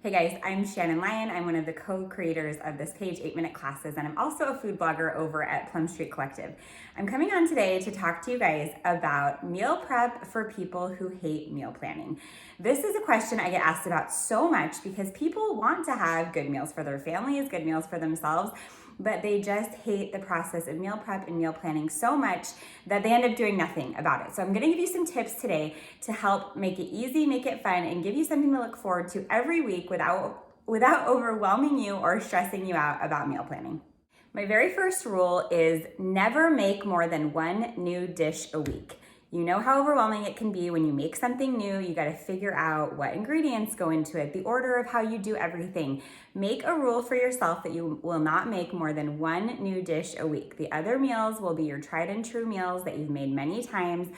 Hey guys, I'm Shannon Lyon. I'm one of the co-creators of this page, 8-Minute Classes, and I'm also a food blogger over at Plum Street Collective. I'm coming on today to talk to you guys about meal prep for people who hate meal planning. This is a question I get asked about so much because people want to have good meals for their families, good meals for themselves, but they just hate the process of meal prep and meal planning so much that they end up doing nothing about it. So I'm gonna give you some tips today to help make it easy, make it fun, and give you something to look forward to every week without overwhelming you or stressing you out about meal planning. My very first rule is never make more than one new dish a week. You know how overwhelming it can be when you make something new. You got to figure out what ingredients go into it, the order of how you do everything. Make a rule for yourself that you will not make more than one new dish a week. The other meals will be your tried and true meals that you've made many times.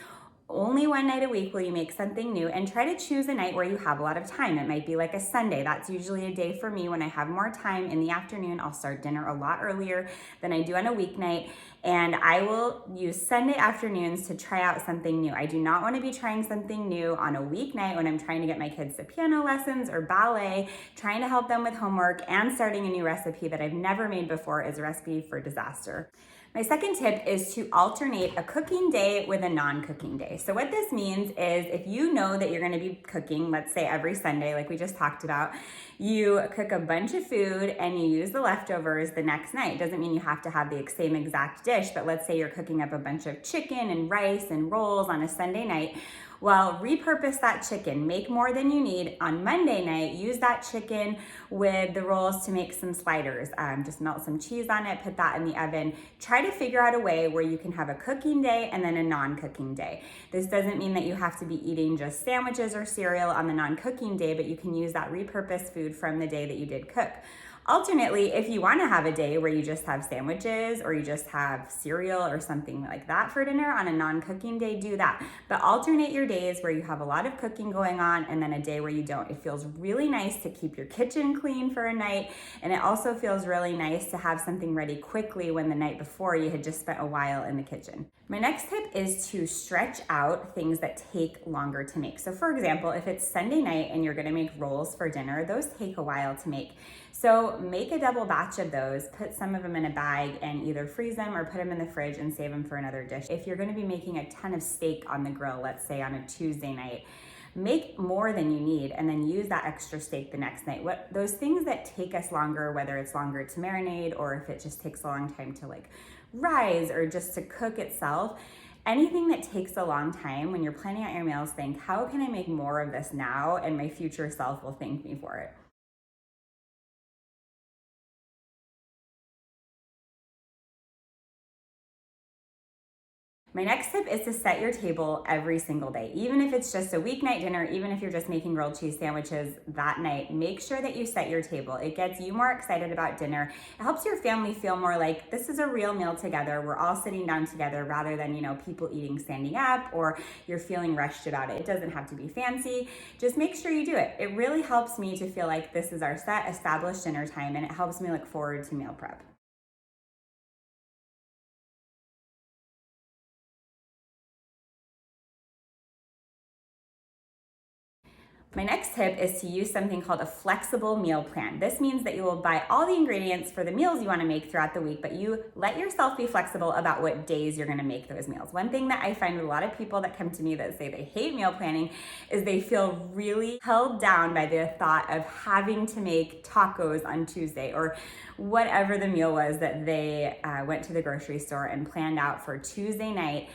Only one night a week will you make something new, and try to choose a night where you have a lot of time. It might be like a Sunday. That's usually a day for me when I have more time in the afternoon. I'll start dinner a lot earlier than I do on a weeknight, and I will use Sunday afternoons to try out something new. I do not want to be trying something new on a weeknight when I'm trying to get my kids to piano lessons or ballet, trying to help them with homework, and starting a new recipe that I've never made before is a recipe for disaster. My second tip is to alternate a cooking day with a non-cooking day. So what this means is if you know that you're gonna be cooking, let's say every Sunday, like we just talked about, you cook a bunch of food and you use the leftovers the next night. Doesn't mean you have to have the same exact dish, but let's say you're cooking up a bunch of chicken and rice and rolls on a Sunday night. Well, repurpose that chicken, make more than you need. On Monday night, use that chicken with the rolls to make some sliders. Just melt some cheese on it, put that in the oven. Try to figure out a way where you can have a cooking day and then a non-cooking day. This doesn't mean that you have to be eating just sandwiches or cereal on the non-cooking day, but you can use that repurposed food from the day that you did cook. Alternately, if you want to have a day where you just have sandwiches or you just have cereal or something like that for dinner on a non-cooking day, do that. But alternate your days where you have a lot of cooking going on and then a day where you don't. It feels really nice to keep your kitchen clean for a night, and it also feels really nice to have something ready quickly when the night before you had just spent a while in the kitchen. My next tip is to stretch out things that take longer to make. So for example, if it's Sunday night and you're gonna make rolls for dinner, those take a while to make. So make a double batch of those, put some of them in a bag and either freeze them or put them in the fridge and save them for another dish. If you're gonna be making a ton of steak on the grill, let's say on a Tuesday night, make more than you need and then use that extra steak the next night. Those things that take us longer, whether it's longer to marinate or if it just takes a long time to like rise or just to cook itself, anything that takes a long time, when you're planning out your meals, think, how can I make more of this now and my future self will thank me for it. My next tip is to set your table every single day. Even if it's just a weeknight dinner, even if you're just making grilled cheese sandwiches that night, make sure that you set your table. It gets you more excited about dinner. It helps your family feel more like this is a real meal together. We're all sitting down together rather than, people eating standing up or you're feeling rushed about it. It doesn't have to be fancy. Just make sure you do it. It really helps me to feel like this is our set established dinner time, and it helps me look forward to meal prep. My next tip is to use something called a flexible meal plan. This means that you will buy all the ingredients for the meals you want to make throughout the week, but you let yourself be flexible about what days you're going to make those meals. One thing that I find with a lot of people that come to me that say they hate meal planning is they feel really held down by the thought of having to make tacos on Tuesday or whatever the meal was that they went to the grocery store and planned out for Tuesday night.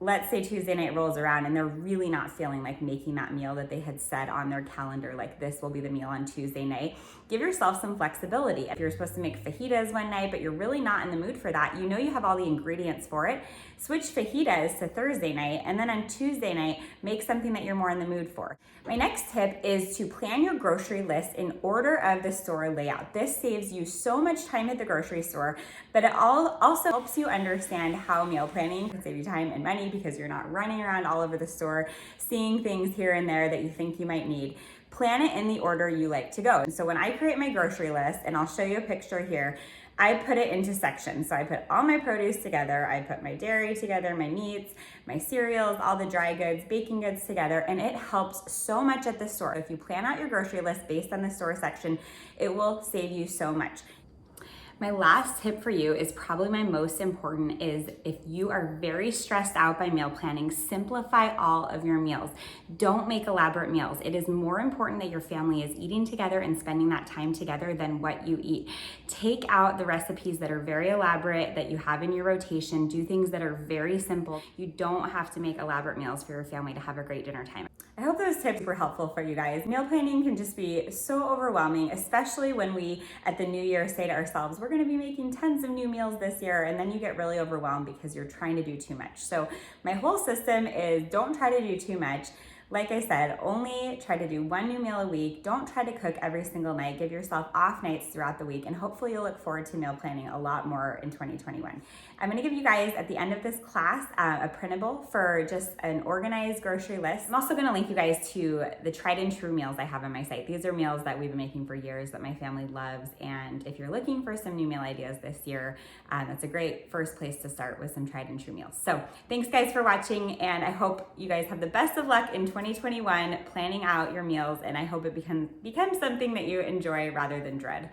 Let's say Tuesday night rolls around and they're really not feeling like making that meal that they had set on their calendar, like this will be the meal on Tuesday night. Give yourself some flexibility. If you're supposed to make fajitas one night, but you're really not in the mood for that, you know you have all the ingredients for it, switch fajitas to Thursday night, and then on Tuesday night, make something that you're more in the mood for. My next tip is to plan your grocery list in order of the store layout. This saves you so much time at the grocery store, but it also helps you understand how meal planning can save you time and money because you're not running around all over the store, seeing things here and there that you think you might need. plan it in the order you like to go. So when I create my grocery list, and I'll show you a picture here, I put it into sections. So I put all my produce together, I put my dairy together, my meats, my cereals, all the dry goods, baking goods together, and it helps so much at the store. If you plan out your grocery list based on the store section, it will save you so much. My last tip for you is probably my most important, is if you are very stressed out by meal planning, simplify all of your meals. Don't make elaborate meals. It is more important that your family is eating together and spending that time together than what you eat. Take out the recipes that are very elaborate that you have in your rotation. Do things that are very simple. You don't have to make elaborate meals for your family to have a great dinner time. I hope those tips were helpful for you guys. Meal planning can just be so overwhelming, especially when we at the new year say to ourselves, we're gonna be making tons of new meals this year, and then you get really overwhelmed because you're trying to do too much. So my whole system is don't try to do too much. Like I said, only try to do one new meal a week. Don't try to cook every single night. Give yourself off nights throughout the week, and hopefully you'll look forward to meal planning a lot more in 2021. I'm gonna give you guys at the end of this class a printable for just an organized grocery list. I'm also gonna link you guys to the tried and true meals I have on my site. These are meals that we've been making for years that my family loves, and if you're looking for some new meal ideas this year, that's a great first place to start with some tried and true meals. So thanks guys for watching, and I hope you guys have the best of luck in 2021 planning out your meals, and I hope it becomes something that you enjoy rather than dread.